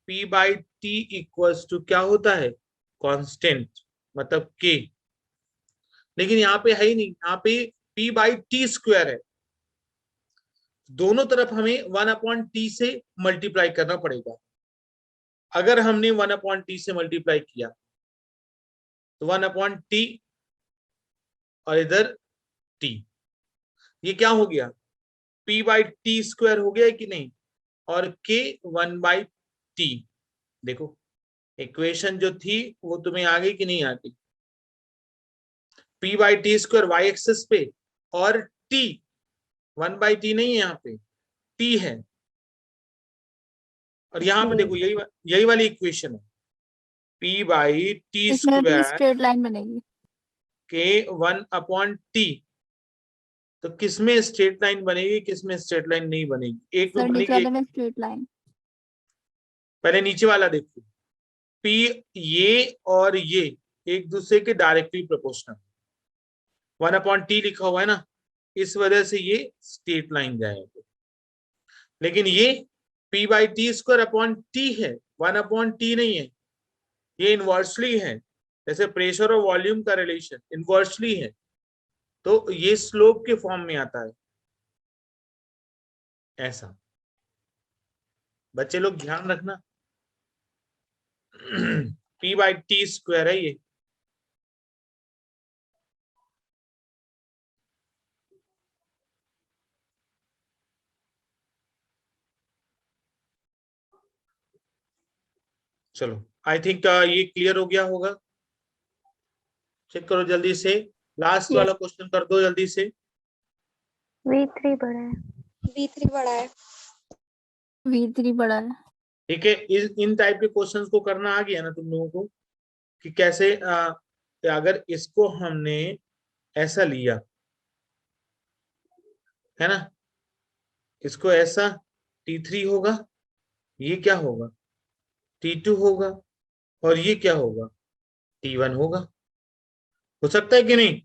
Speaker 1: P by T equals to क्या होता है, कांस्टेंट मतलब K, लेकिन यहाँ पे है ही नहीं, यहाँ पे P बाई टी स्क्वायर है। दोनों तरफ हमें 1/t से मल्टीप्लाई करना पड़ेगा। अगर हमने 1/t से मल्टीप्लाई किया तो 1/t और इधर t, ये क्या हो गया, P बाई टी स्क्वायर हो गया कि नहीं, और K 1/t। देखो इक्वेशन जो थी वो तुम्हें आ गई कि नहीं आती। P by T square y axis पे और T 1/t नहीं है, यहाँ पे T है। और यहाँ पे देखो यही वाली इक्वेशन है, P बाई टी
Speaker 2: इसमें भी
Speaker 1: स्क्वायर
Speaker 2: स्ट्रेट लाइन बनेगी।
Speaker 1: के 1/t। तो किसमें स्ट्रेट लाइन बनेगी, किसमें स्ट्रेट लाइन नहीं बनेगी, एक में
Speaker 2: सर नीचे
Speaker 1: बनेगी
Speaker 2: वाले में स्ट्रेट लाइन।
Speaker 1: पहले नीचे वाला देखो, P ये और ये एक दूसरे के डायरेक्टली प्रोपोर्शनल, 1/t लिखा हुआ है ना, इस वजह से ये स्ट्रेट लाइन जाएगा। लेकिन ये P by T square upon T है, 1/t नहीं है, ये इनवर्सली है। जैसे प्रेशर और वॉल्यूम का रिलेशन इनवर्सली है, तो ये स्लोप के फॉर्म में आता है ऐसा। बच्चे लोग ध्यान रखना, P बाई टी स्क्वायर है ये। चलो आई थिंक ये क्लियर हो गया होगा। चेक करो जल्दी से, लास्ट
Speaker 3: Yes.
Speaker 1: वाला क्वेश्चन कर दो जल्दी से।
Speaker 3: V3 बड़ा है।
Speaker 2: V3 बड़ा है। V3 बड़ा है।
Speaker 1: ठीक है, इन टाइप के क्वेश्चंस को करना आ गया ना तुम लोगों को, कि कैसे अगर इसको हमने ऐसा लिया है ना, इसको ऐसा T3 होगा, ये क्या होगा T2 होगा, और ये क्या होगा T1 होगा। हो सकता है कि नहीं,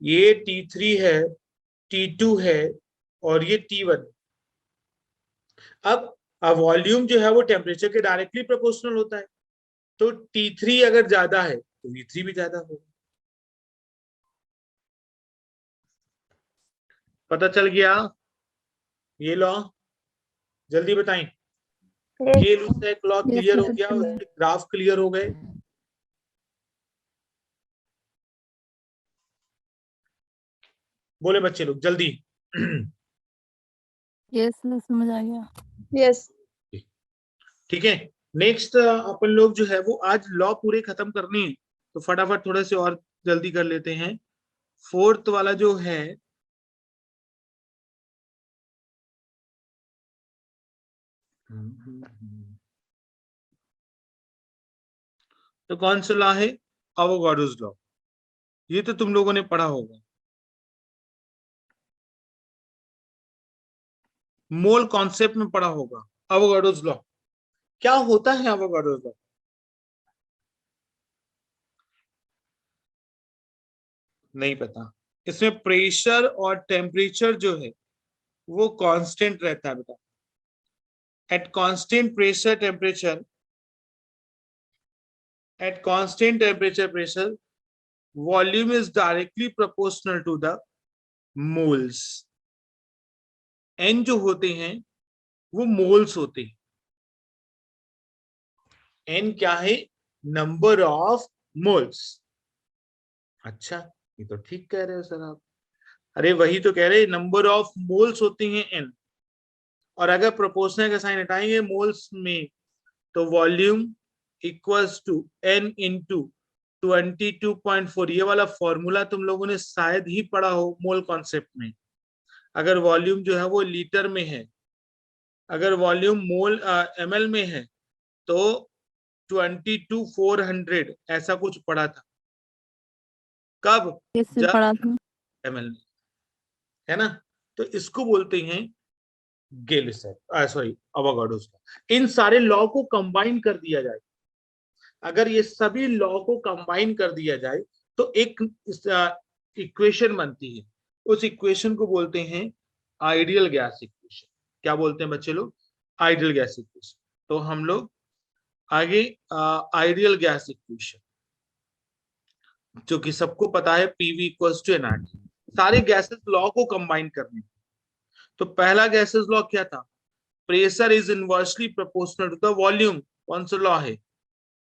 Speaker 1: ये T3 है, T2 है और ये T1। अब वॉल्यूम जो है वो टेम्परेचर के डायरेक्टली प्रोपोर्शनल होता है, तो T3 अगर ज्यादा है तो V3 भी ज्यादा होगा। पता चल गया ये लॉ, जल्दी बताएं।
Speaker 3: Yes.
Speaker 1: ये लूसेक लॉ
Speaker 2: Yes,
Speaker 1: क्लियर हो
Speaker 2: sir.
Speaker 1: गया, उसके ग्राफ क्लियर हो गए। बोले बच्चे लोग जल्दी।
Speaker 2: यस सर, समझ आ गया। यस।
Speaker 1: ठीक है, नेक्स्ट अपन लोग जो है वो आज लॉ पूरे खत्म करने हैं, तो फटाफट थोड़े से और जल्दी कर लेते हैं। फोर्थ वाला जो है तो कौन सा लॉ है, अवोगाड्रोस लॉ। ये तो तुम लोगों ने पढ़ा होगा। मोल कॉन्सेप्ट में पढ़ा होगा अवोगाड्रोस लॉ। क्या होता है अवोगाड्रोस लॉ, नहीं पता। इसमें प्रेशर और टेम्परेचर जो है वो कांस्टेंट रहता है बेटा। Eight constant pressure temperature, at constant temperature pressure, volume is directly proportional to the moles। n जो होते हैं वो मोल्स होते हैं। n क्या है, नंबर ऑफ मोल्स। अच्छा, ये तो ठीक कह रहे हो सर आप। अरे वही तो कह रहे, नंबर ऑफ मोल्स होते हैं n, और अगर प्रोपोर्शनल का साइन हटाएंगे मोल्स में, तो volume equals to n into 22.4। ये वाला फॉर्मूला तुम लोगों ने शायद ही पढ़ा हो मोल कॉन्सेप्ट में। अगर वॉल्यूम जो है वो लीटर में है, अगर वॉल्यूम मोल ml में है, तो 22,400 ऐसा कुछ पढ़ा था। कब,
Speaker 2: किससे
Speaker 1: जब
Speaker 2: पढ़ा था?
Speaker 1: ml में, है ना। तो इसको बोलते हैं गेल सॉरी अवोगाड्रोस लॉ। इन सारे लॉ को कंबाइन कर दिया जाए, अगर ये सभी लॉ को कंबाइन कर दिया जाए तो एक इक्वेशन बनती है, उस इक्वेशन को बोलते हैं आइडियल गैस इक्वेशन। क्या बोलते हैं बच्चे लोग? Ideal gas equation. तो हम लोग आगे आइडियल गैस इक्वेशन, जो कि सबको पता है PV इक्वल्स टू nRT, सारे गैसेस लॉ को कंबाइन करने। तो पहला गैसेस लॉ क्या था? Pressure is inversely proportional to the volume. कौन सा लॉ है?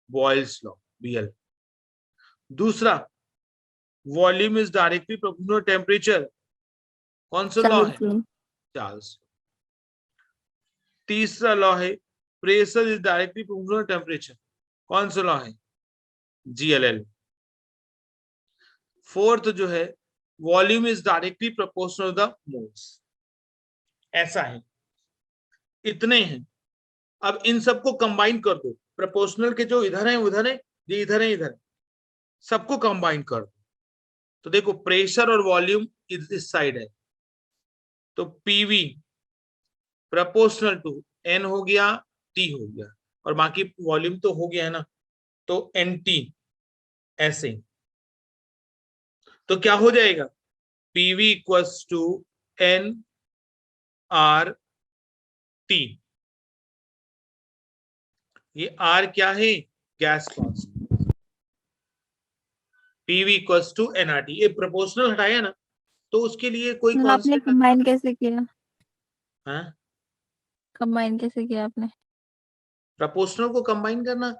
Speaker 1: Boyle's law, BL। दूसरा, volume is directly proportional to temperature. कौन सा लॉ है? चार्ल्स। तीसरा लॉ है pressure is directly proportional to temperature. कौन सा लॉ है? GLL। फोर्थ जो है, volume is directly proportional to the moles. ऐसा है, इतने हैं। अब इन सबको कंबाइन कर दो, प्रोपोर्शनल के जो इधर है उधर है, ये इधर है इधर है, सबको कंबाइन कर दो। तो देखो प्रेशर और वॉल्यूम इस साइड है, तो PV प्रोपोर्शनल टू N हो गया, T हो गया, और बाकी वॉल्यूम तो हो गया है ना, तो NT। ऐसे तो क्या हो जाएगा? PV equals to nRT। ये R क्या है? Gas constant. PV equals to nRT। ये प्रोपोर्शनल हटाया ना, तो उसके लिए कोई
Speaker 2: आपने
Speaker 1: कांस्टेंट
Speaker 2: कंबाइन कैसे किया?
Speaker 1: हाँ,
Speaker 2: कंबाइन कैसे किया आपने?
Speaker 1: प्रोपोर्शनल को कंबाइन करना,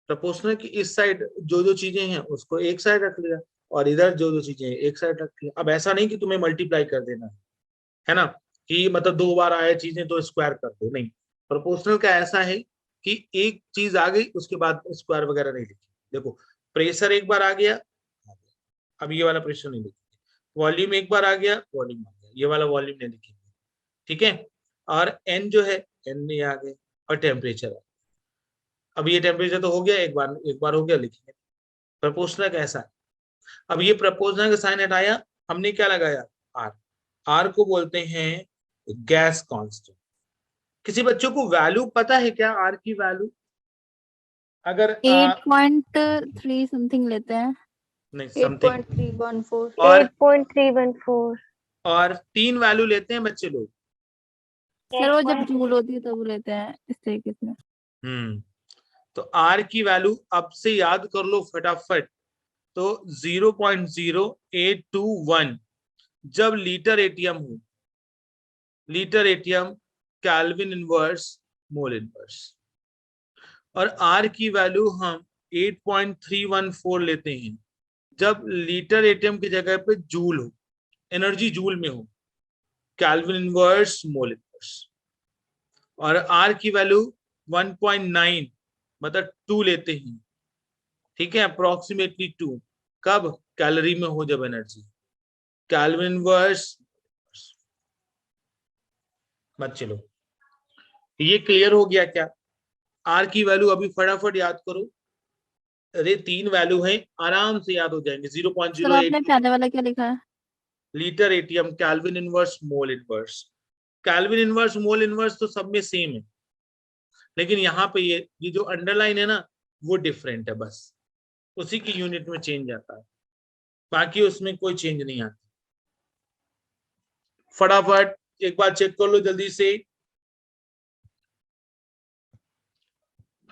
Speaker 1: प्रोपोर्शनल की इस साइड जो जो चीजें हैं उसको एक साइड रख लिया, और इधर जो जो चीजें हैं एक साइड रख लिया। अब ऐसा नहीं कि तुम्हें मल्टीप्लाई कर देना है ना, कि मतलब 2 बार आए चीजें तो स्क्वायर कर दो, नहीं। प्रोपोर्शनल का ऐसा है कि एक चीज आ गई उसके बाद स्क्वायर वगैरह नहीं लिखी। देखो प्रेशर एक बार आ गया, अब ये वाला प्रेशर नहीं लिखेंगे। वॉल्यूम एक बार आ गया, वॉल्यूम आ गया, ये वाला वॉल्यूम नहीं लिखेंगे, ठीक है। और N जो है, N नहीं आ गए, और टेम्परेचर। अब ये टेम्परेचर तो हो गया, एक बार हो गया, लिखेंगे। प्रोपोर्शनल का ऐसा है। अब ये प्रोपोर्शनल का साइन हटाया, हमने क्या लगाया? R। R को बोलते हैं गैस कांस्टेंट। किसी बच्चों को वैल्यू पता है क्या R की वैल्यू? अगर
Speaker 2: 8.3 समथिंग लेते हैं।
Speaker 1: नहीं, समथिंग
Speaker 2: 8.314।
Speaker 1: और
Speaker 3: 8.314।
Speaker 1: और 3 वैल्यू लेते हैं बच्चे लोग।
Speaker 2: सर वो जब जूल होती है तब लेते हैं इस तरीके से।
Speaker 1: तो R की वैल्यू अब से याद कर लो फटाफट। तो 0.0821 जब लीटर एटीएम हो, litre ATM kelvin inverse mole inverse, और R की वैल्यू हम 8.314 लेते हैं जब लीटर एटीएम की जगह पे जूल हो, एनर्जी जूल में हो, केल्विन इनवर्स मोल इनवर्स। और R की वैल्यू 1.9 मतलब 2 लेते हैं, ठीक है, अप्रोक्सीमेटली 2। कब? कैलोरी में हो जब एनर्जी, केल्विन इनवर्स। मत चलो, ये क्लियर हो गया क्या? R की वैल्यू अभी फटाफट याद करो। अरे 3 वैल्यू हैं, आराम से याद हो जाएंगे।
Speaker 2: सर
Speaker 1: 0.08
Speaker 2: आपने पहले वाला क्या लिखा है?
Speaker 1: Litre ATM, kelvin inverse mole inverse. Kelvin inverse mole inverse तो सब में सेम है, लेकिन यहाँ पे ये जो अंडरलाइन है ना, वो डिफरेंट है, बस उसी की यूनिट में चेंज आता है, बाकी उसमें कोई चेंज नहीं आता। फटाफट एक बार चेक कर लो जल्दी से।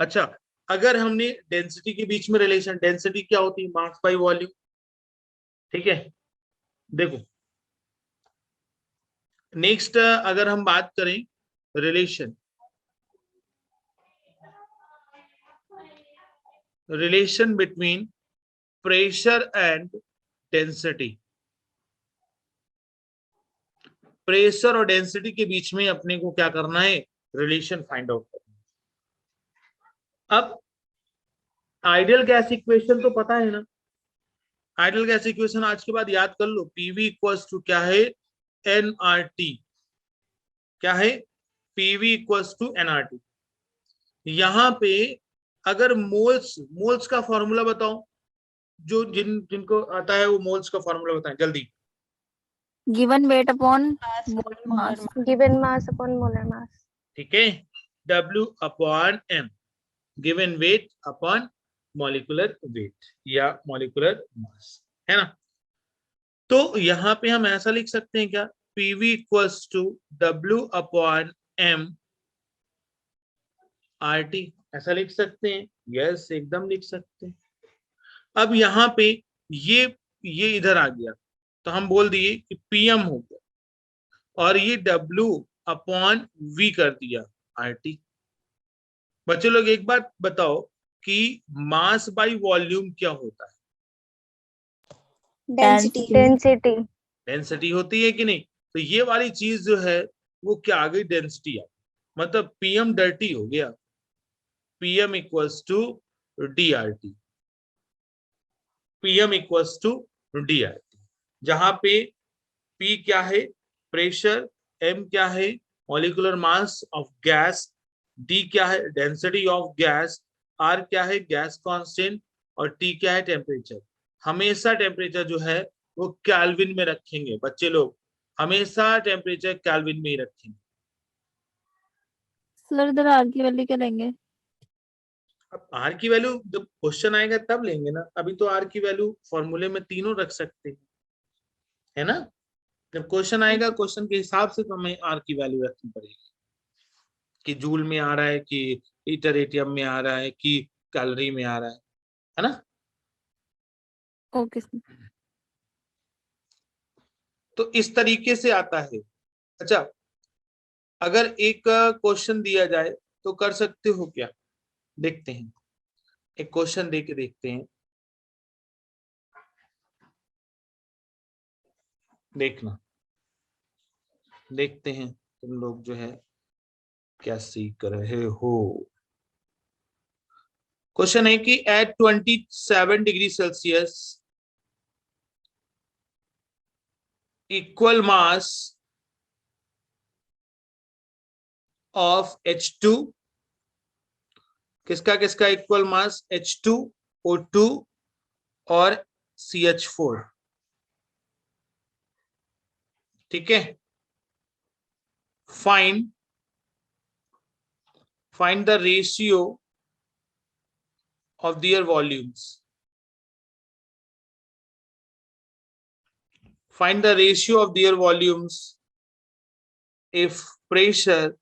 Speaker 1: अच्छा, अगर हमने डेंसिटी के बीच में रिलेशन, डेंसिटी क्या होती है? मास बाय वॉल्यूम, ठीक है। देखो नेक्स्ट अगर हम बात करें relation between pressure and density, pressure और डेंसिटी के बीच में अपने को क्या करना है? रिलेशन फाइंड आउट करना। अब आइडियल गैस इक्वेशन तो पता है ना, आइडियल गैस इक्वेशन आज के बाद याद कर लो। PV इक्वल्स टू क्या है? nRT। क्या है? PV equals to nRT। यहाँ पे अगर मोल्स का फॉर्मूला बताओ, जो जिनको आता है वो मोल्स का फॉर्मूला बताएं जल्दी।
Speaker 2: Given weight upon molar mass.
Speaker 3: Given mass upon molar mass.
Speaker 1: ठीक है, W upon M, given weight upon molecular weight या मॉलिक्यूलर मास, है ना। तो यहाँ पे हम ऐसा लिख सकते हैं क्या, PV equals to W upon M RT, ऐसा लिख सकते हैं। यस, एकदम लिख सकते हैं। अब यहाँ पे ये इधर आ गया तो हम बोल दिए कि PM हो गया और ये W अपॉन V कर दिया RT। बच्चे लोग एक बात बताओ कि मास बाय वॉल्यूम क्या होता है?
Speaker 2: डेंसिटी।
Speaker 3: डेंसिटी।
Speaker 1: डेंसिटी होती है कि नहीं? तो ये वाली चीज जो है वो क्या आ गई, डेंसिटी आ गई। मतलब PM डर्टी हो गया, PM equals to DRT, PM equals to DRT, जहां पे P क्या है, प्रेशर, M क्या है, molecular mass of gas, D क्या है, डेंसिटी ऑफ गैस, R क्या है, गैस कांस्टेंट, और T क्या है, टेम्परेचर। हमेशा टेम्परेचर जो है वो केल्विन में रखेंगे बच्चे लोग, हमेशा टेम्परेचर केल्विन में ही रखेंगे।
Speaker 2: सर इधर आर की वैल्यू क्या लेंगे?
Speaker 1: अब R की वैल्यू जब क्वेश्चन आएगा तब लेंगे ना, अभी तो R की वैल्यू फॉर्मूले में तीनों रख सकते हैं, है ना। जब क्वेश्चन आएगा क्वेश्चन के हिसाब से तो हमें R की वैल्यू रखनी पड़ेगी कि जूल में आ रहा है कि इटरेटियम में आ रहा है कि कैलोरी में आ रहा है ना।
Speaker 2: Okay sir.
Speaker 1: तो इस तरीके से आता है। अच्छा, अगर एक क्वेश्चन दिया जाए तो कर सकते हो क्या, देखते हैं, एक क्वेश्चन दे के देखते हैं, देखना, देखते हैं तुम लोग जो है क्या सीख रहे हो। क्वेश्चन है कि at 27 degree Celsius equal mass of H2, किसका किसका इक्वल मास, H2, O2 और CH4, ठीक है। Find the ratio of their volumes, find the ratio of their volumes if pressure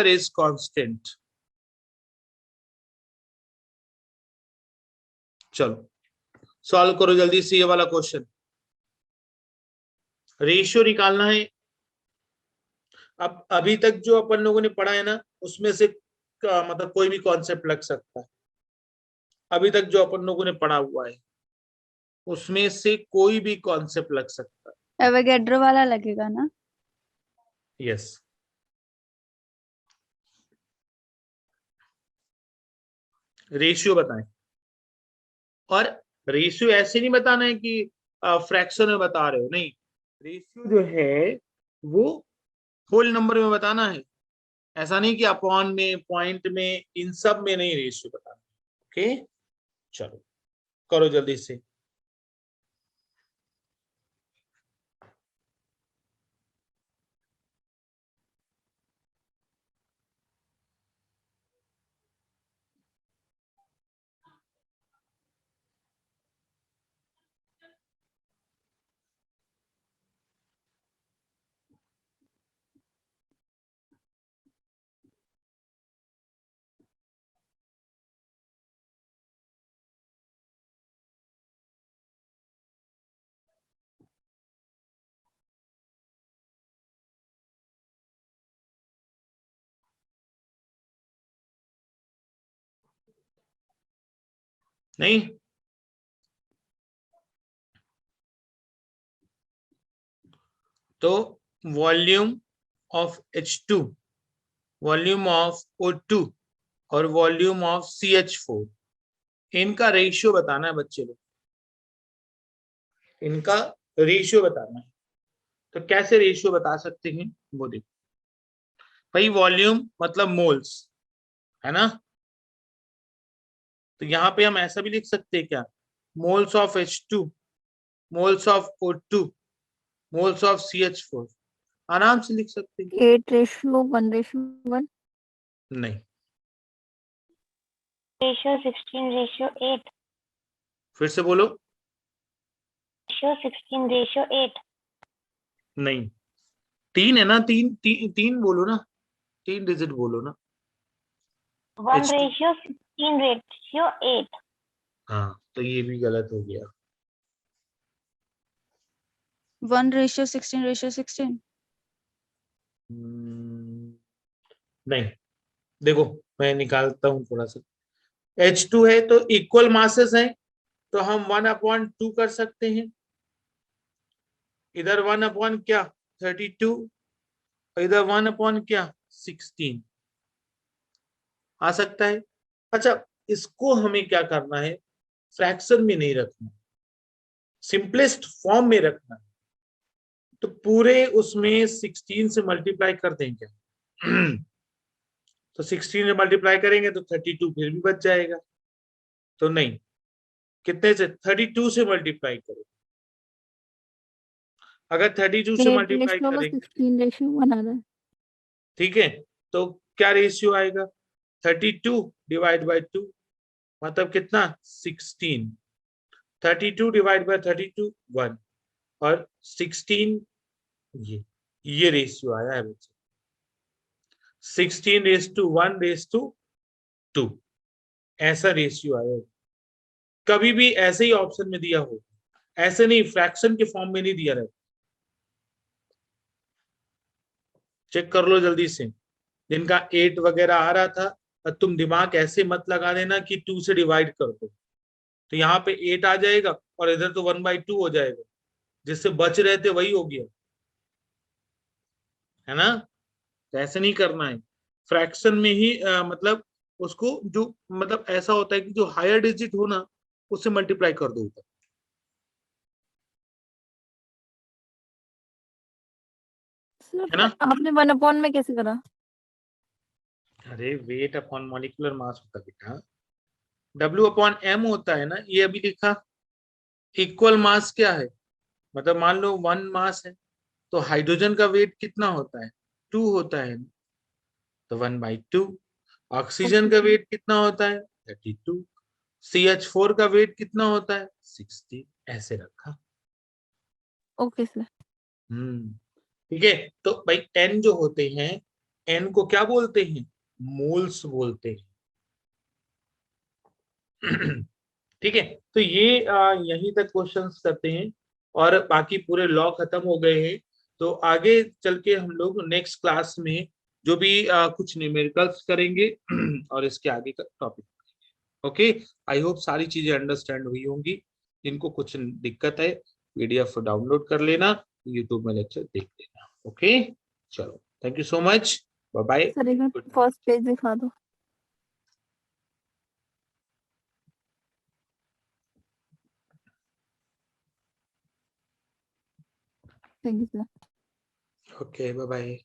Speaker 1: is constant। चलो सॉल्व करो जल्दी से ये वाला क्वेश्चन, रेशियो निकालना है। अब अभी तक जो अपन लोगों ने पढ़ा है ना उसमें से मतलब कोई भी कॉन्सेप्ट लग सकता है, अभी तक जो अपन लोगों ने पढ़ा हुआ है उसमें से कोई भी कॉन्सेप्ट लग सकता है।
Speaker 2: एवोगैड्रो वाला लगेगा ना?
Speaker 1: यस, रेशियो बताएं, और रेशियो ऐसे नहीं बताना है कि फ्रैक्शन में बता रहे हो, नहीं, रेशियो जो है वो होल नंबर में बताना है, ऐसा नहीं कि अपॉन में, पॉइंट में, इन सब में नहीं, रेशियो बताना है। ओके, चलो करो जल्दी से। नहीं, तो volume of H2, volume of O2 और वॉल्यूम ऑफ CH4, इनका रेशियो बताना है बच्चे लोग, इनका रेशियो बताना है। तो कैसे रेशियो बता सकते हैं वो देखो भाई, वॉल्यूम मतलब मोल्स, है ना। तो यहाँ पे हम ऐसा भी लिख सकते हैं क्या, moles of H2, moles of O2, moles of CH4, आराम से लिख सकते हैं।
Speaker 2: 8:1:1।
Speaker 1: नहीं,
Speaker 3: रेशियो 16 रेशियो 8
Speaker 1: फिर से बोलो।
Speaker 3: रेशियो 16 रेशियो 8
Speaker 1: नहीं, 3 है ना, 3 बोलो ना, 3 डिजिट बोलो ना।
Speaker 3: 1
Speaker 1: H2
Speaker 3: रेशियो 16 रेशियो 8
Speaker 1: हाँ, तो ये भी गलत हो गया।
Speaker 2: 1 रेशियो 16 रेशियो 16।
Speaker 1: नहीं, देखो मैं निकालता हूँ थोड़ा सा। H2 है तो इक्वल मासेस हैं, तो हम 1/2 कर सकते हैं। इधर 1 क्या 32, इधर 1 क्या 16 आ सकता है। अच्छा, इसको हमें क्या करना है, फ्रैक्शन में नहीं रखना, सिंपलेस्ट फॉर्म में रखना है। तो पूरे उसमें 16 से मल्टीप्लाई कर दें क्या? तो 16 से मल्टीप्लाई करेंगे तो 32 फिर भी बच जाएगा। तो नहीं, कितने से 32 से मल्टीप्लाई करो। अगर 32 से
Speaker 2: 8
Speaker 1: मल्टीप्लाई
Speaker 2: रेशियो में
Speaker 1: करेंगे,
Speaker 2: 16 रेशियो 1 आ रहा है।
Speaker 1: ठीक है, तो क्या रेशियो आएगा, 32 डिवाइड बाई 2, मतलब कितना 16। 32 डिवाइड बाई 32 1, और 16 ये रेशियो आया है बच्चे, 16:1:2, ऐसा रेशियो आया। कभी भी ऐसे ही ऑप्शन में दिया हो, ऐसे नहीं, फ्रैक्शन के फॉर्म में नहीं दिया रहता। चेक कर लो जल्दी से, जिनका 8 वगैरह आ रहा था, और तुम दिमाग ऐसे मत लगा देना कि 2 से डिवाइड कर दो, तो यहाँ पे 8 आ जाएगा और इधर तो 1/2 हो जाएगा, जिससे बच रहे थे वही हो गया, है ना। तो ऐसे नहीं करना है, फ्रैक्शन में ही मतलब उसको जो मतलब ऐसा होता है कि जो हायर डिजिट हो ना, उससे मल्टीप्लाई कर दो ऊपर। है ना।
Speaker 2: आपने 1 में कैसे करा?
Speaker 1: अरे वेट अपॉन मॉलिक्यूलर मास होता बेटा, W/M होता है ना, ये अभी लिखा। इक्वल मास क्या है, मतलब मान लो 1 मास है, तो हाइड्रोजन का वेट कितना होता है, 2 होता है, तो 1/2। ऑक्सीजन का वेट कितना होता है, 32। CH4 का वेट कितना होता है, 60। ऐसे रखा।
Speaker 2: Okay sir.
Speaker 1: ठीक है, तो भाई N जो होते हैं, N को क्या बोलते हैं, मोल्स बोलते हैं। ठीक है, तो ये यहीं तक क्वेश्चंस करते हैं, और बाकी पूरे लॉ खत्म हो गए हैं। तो आगे चल के हम लोग नेक्स्ट क्लास में जो भी कुछ न्यूमेरिकल्स करेंगे और इसके आगे का टॉपिक। ओके, आई होप सारी चीजें अंडरस्टैंड हुई होंगी। इनको कुछ दिक्कत है, PDF डाउनलोड कर लेना, यूट्यूब में लेक्चर देख लेना। ओके, चलो, thank you so much, bye bye,
Speaker 2: sir एक
Speaker 1: गुड नाइट।
Speaker 2: फर्स्ट पेज दिखा दो। Thank you sir.
Speaker 1: Okay, bye bye.